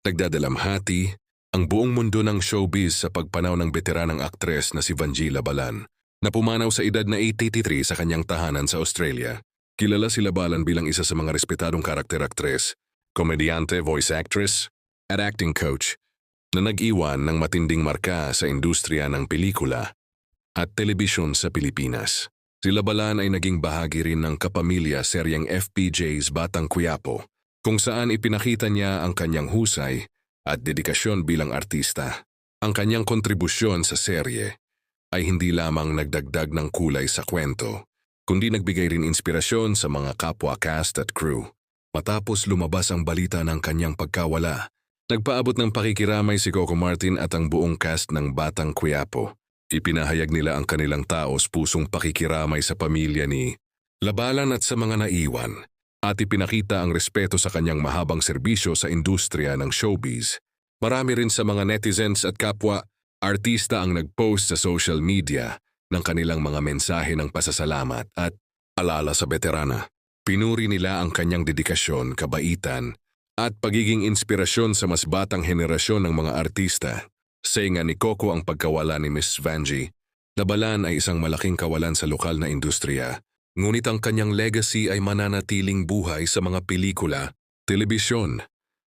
Nagdadalamhati ang buong mundo ng showbiz sa pagpanaw ng veteranang aktres na si Vanjie Labalan, na pumanaw sa edad na 83 sa kanyang tahanan sa Australia. Kilala si Labalan bilang isa sa mga respetadong karakter-aktres, komedyante, voice actress, at acting coach na nag-iwan ng matinding marka sa industriya ng pelikula at telebisyon sa Pilipinas. Si Labalan ay naging bahagi rin ng kapamilya seryeng FPJ's Batang Quiapo, kung saan ipinakita niya ang kanyang husay at dedikasyon bilang artista. Ang kanyang kontribusyon sa serye ay hindi lamang nagdagdag ng kulay sa kwento, kundi nagbigay rin inspirasyon sa mga kapwa cast at crew. Matapos lumabas ang balita ng kanyang pagkawala, nagpaabot ng pakikiramay si Coco Martin at ang buong cast ng Batang Quiapo. Ipinahayag nila ang kanilang taos-pusong pakikiramay sa pamilya ni Labalan at sa mga naiwan, at ipinakita ang respeto sa kanyang mahabang serbisyo sa industriya ng showbiz. Marami rin sa mga netizens at kapwa artista ang nag-post sa social media ng kanilang mga mensahe ng pasasalamat at alala sa veterana. Pinuri nila ang kanyang dedikasyon, kabaitan, at pagiging inspirasyon sa mas batang henerasyon ng mga artista. Saingan ni Coco ang pagkawala ni Miss Vanjie. Labalan ay isang malaking kawalan sa lokal na industriya. Ngunit ang kanyang legacy ay mananatiling buhay sa mga pelikula, telebisyon,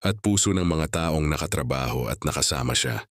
at puso ng mga taong nakatrabaho at nakasama siya.